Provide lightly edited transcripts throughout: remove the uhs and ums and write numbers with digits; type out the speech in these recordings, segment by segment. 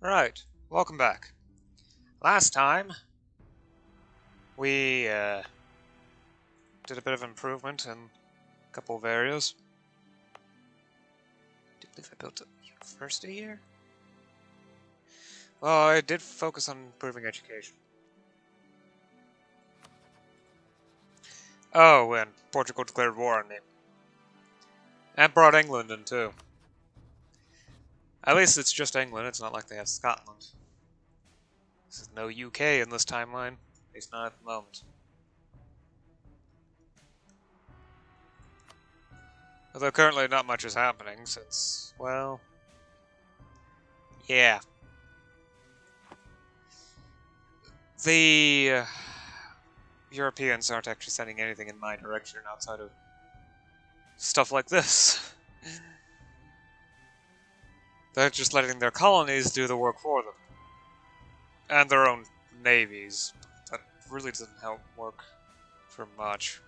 Right, welcome back. Last time, we did a bit of improvement in a couple of areas. I do believe I built a university here. Well, I did focus on improving education. Oh, and Portugal declared war on me. And brought England in too. At least it's just England, it's not like they have Scotland. There's no UK in this timeline, at least not at the moment. Although currently not much is happening since, well, yeah. The Europeans aren't actually sending anything in my direction outside of stuff like this. They're just letting their colonies do the work for them. And their own navies. That really doesn't help work for much.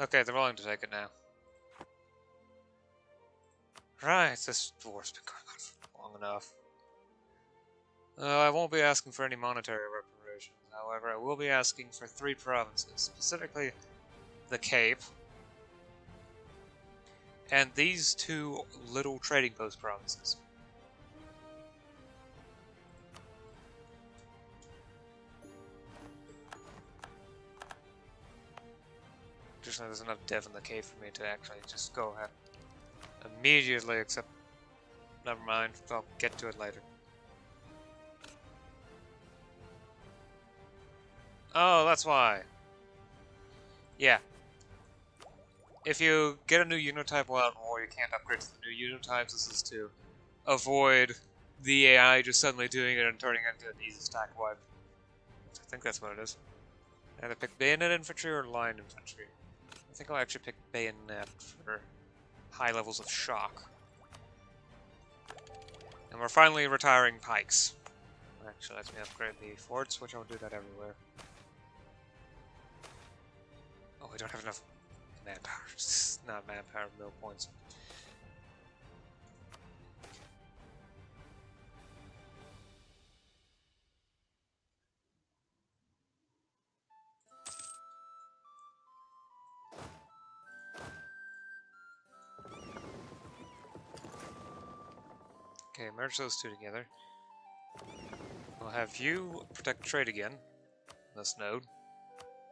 Okay, they're willing to take it now. Right, this war's been going on for long enough. I won't be asking for any monetary reparations, however, I will be asking for 3 provinces, specifically the Cape, and these 2 little trading post provinces. Just there's enough dev in the Cape for me to actually just go ahead immediately, except never mind, I'll get to it later. Oh, that's why. Yeah. If you get a new Unitype while out in war, you can't upgrade to the new Unitypes. This is to avoid the AI just suddenly doing it and turning it into an easy stack wipe. I think that's what it is. Either pick bayonet infantry or line infantry. I think I'll actually pick bayonet for high levels of shock. And we're finally retiring pikes. Actually, let me upgrade the forts, which I'll do that everywhere. Oh, we don't have enough manpower. Not manpower, mill points. Okay, merge those 2 together. We'll have you protect trade again. This node.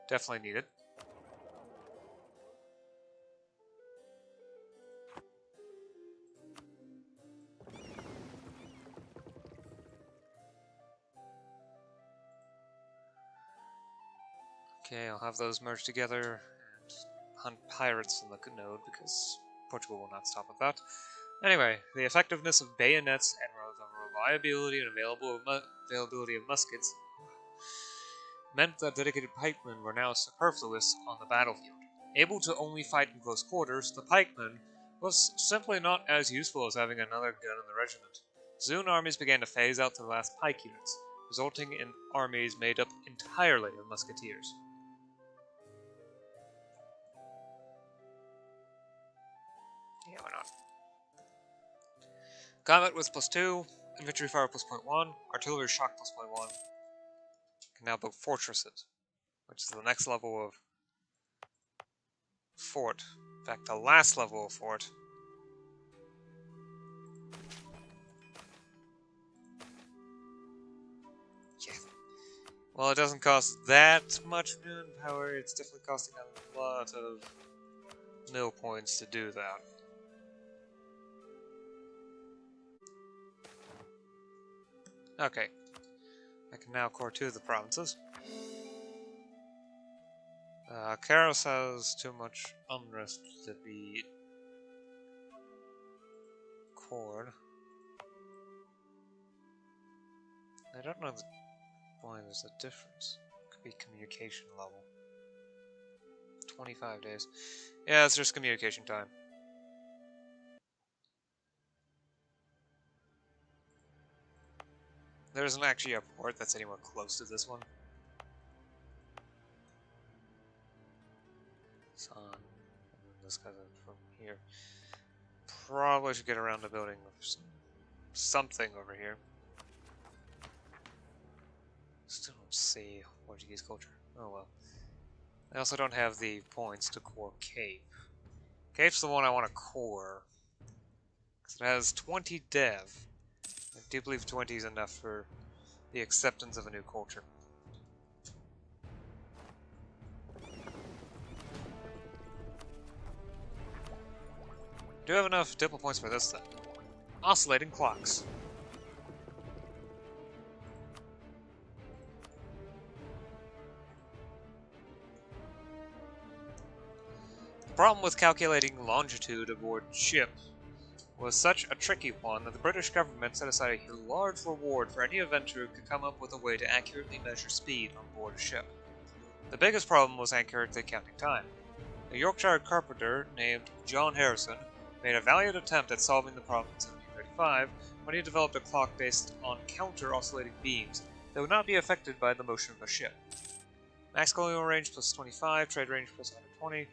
Definitely need it. Okay, I'll have those merged together and hunt pirates in the node because Portugal will not stop at that. Anyway, the effectiveness of bayonets and the reliability and availability of muskets meant that dedicated pikemen were now superfluous on the battlefield. Able to only fight in close quarters, the pikeman was simply not as useful as having another gun in the regiment. Soon armies began to phase out the last pike units, resulting in armies made up entirely of musketeers. Yeah, why not? Combat with +2, infantry fire +0.1, artillery shock +0.1. Can now build fortresses, which is the next level of fort. In fact, the last level of fort. Yeah. Well, it doesn't cost that much manpower, it's definitely costing a lot of mill points to do that. Okay. I can now core 2 of the provinces. Karos has too much unrest to be cored. I don't know why there's a difference. Could be communication level. 25 days. Yeah, it's just communication time. There isn't actually a port that's anywhere close to this one. It's on. And then this guy's from here. Probably should get around to building something over here. Still don't see Portuguese culture. Oh well. I also don't have the points to core Cape. Cape's the one I want to core. Because it has 20 dev. I do believe 20 is enough for the acceptance of a new culture. Do have enough diplo points for this then. Oscillating clocks. The problem with calculating longitude aboard ship was such a tricky one that the British government set aside a large reward for any adventurer who could come up with a way to accurately measure speed on board a ship. The biggest problem was accurately counting time. A Yorkshire carpenter named John Harrison made a valiant attempt at solving the problem in 1735 when he developed a clock based on counter-oscillating beams that would not be affected by the motion of a ship. Max colonial range plus 25, trade range plus 120,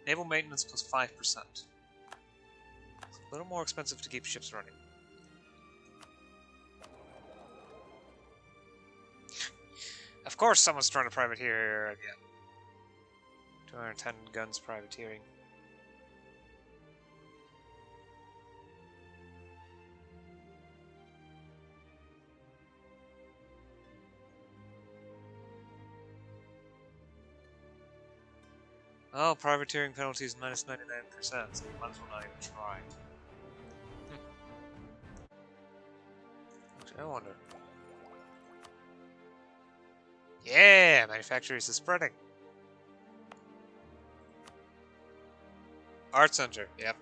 naval maintenance plus 5%. It's a little more expensive to keep ships running. Of course someone's trying to privateer again. 210 guns privateering. Oh, privateering penalties minus 99%, so you might as well not even try. Actually, I wonder. Yeah, manufacturers is spreading. Art Center, yep.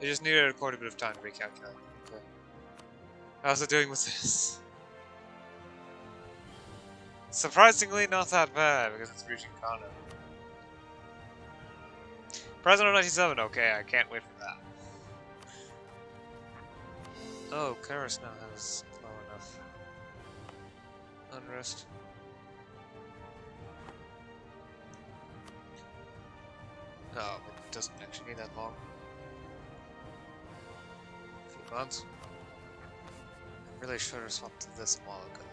I just needed quite a bit of time to recalculate. Okay. How's it doing with this? Surprisingly, not that bad because it's reaching Kongo. President 97, okay, I can't wait for that. Oh, Karis now has low enough unrest. No, it doesn't actually need that long. A few months. I really should have swapped to this a while ago.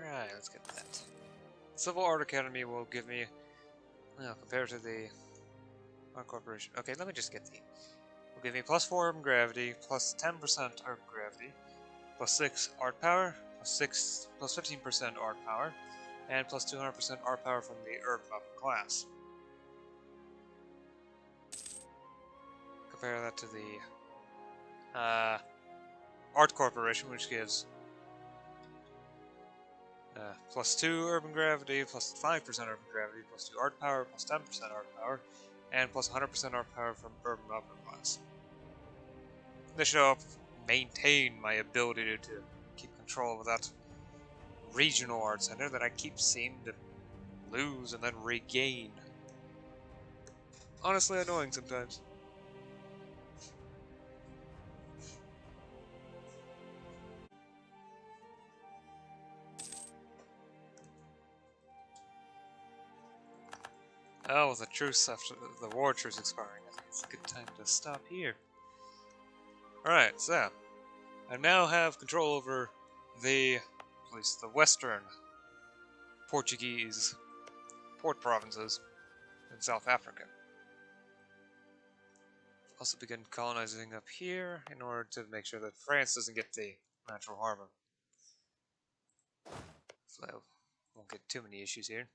Alright, let's get that. Civil Art Academy will give me, well, compared to the Art Corporation. Okay, let me just get the. Will give me plus 4 urban gravity, plus 10% urban gravity, plus 6 art power, plus 15% art power, and plus 200% art power from the urban upper class. Compare that to the Art Corporation, which gives plus 2 urban gravity, plus 5% urban gravity, plus 2 art power, plus 10% art power, and plus 100% art power from urban upper class. This should help maintain my ability to keep control of that regional art center that I keep seeming to lose and then regain. Honestly annoying sometimes. Oh, the truce after the war truce expiring. I think it's a good time to stop here. Alright, so I now have control over at least the western Portuguese port provinces in South Africa. Also begin colonizing up here in order to make sure that France doesn't get the natural harbor. So won't get too many issues here.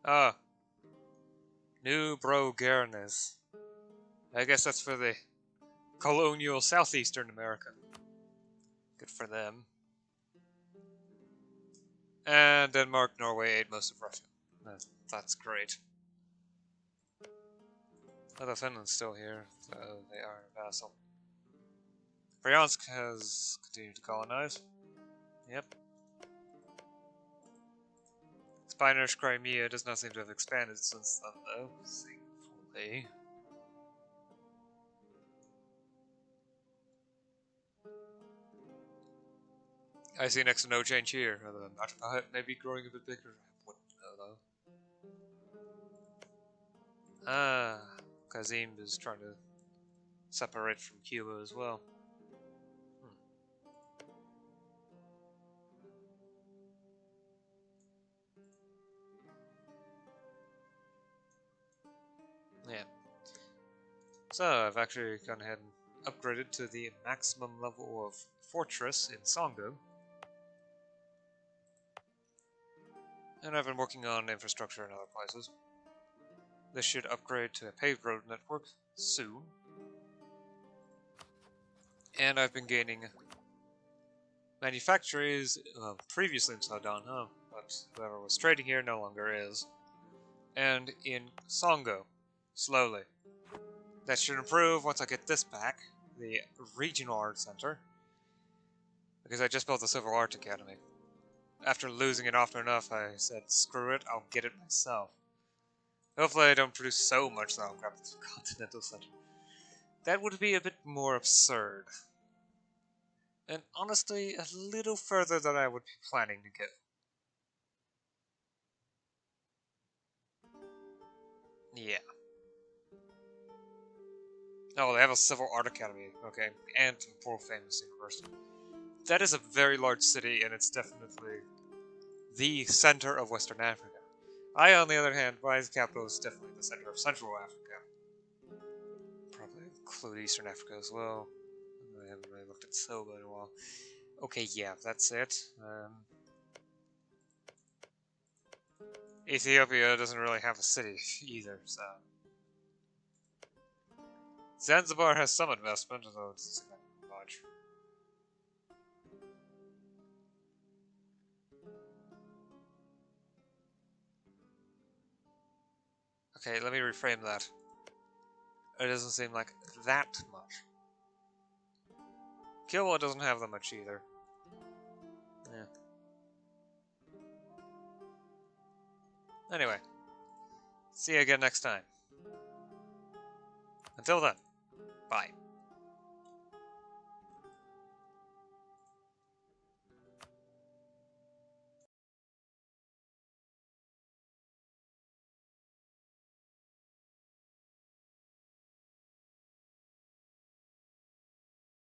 Ah, New Broguernes. I guess that's for the colonial southeastern America. Good for them. And Denmark, Norway ate most of Russia. That's great. Although Finland's still here, so they are a vassal. Bryansk has continued to colonize. Yep. Spanish Crimea does not seem to have expanded since then, though, thankfully. I see next to no change here, other than Metropolitan maybe growing a bit bigger. I wouldn't know, though. Ah, Kazim is trying to separate from Cuba as well. Yeah. So, I've actually gone ahead and upgraded to the maximum level of fortress in Kongo. And I've been working on infrastructure in other places. This should upgrade to a paved road network soon. And I've been gaining manufactories previously in Sudan, but whoever was trading here no longer is. And in Kongo, slowly. That should improve once I get this back, the Regional Art Center, because I just built the Civil Art Academy. After losing it often enough, I said, screw it, I'll get it myself. Hopefully I don't produce so much that I'll grab the Continental Center. That would be a bit more absurd. And honestly, a little further than I would be planning to go. Yeah. Oh, they have a Civil Art Academy, okay, and a world-famous university. That is a very large city, and it's definitely the center of Western Africa. I, on the other hand, my capital is definitely the center of Central Africa. Probably include Eastern Africa as well. I haven't really looked at Soba in a while. Okay, yeah, that's it. Ethiopia doesn't really have a city either, so... Zanzibar has some investment, although it's not much. Okay, let me reframe that. It doesn't seem like that much. Kilwa doesn't have that much either. Yeah. Anyway, see you again next time. Until then, bye.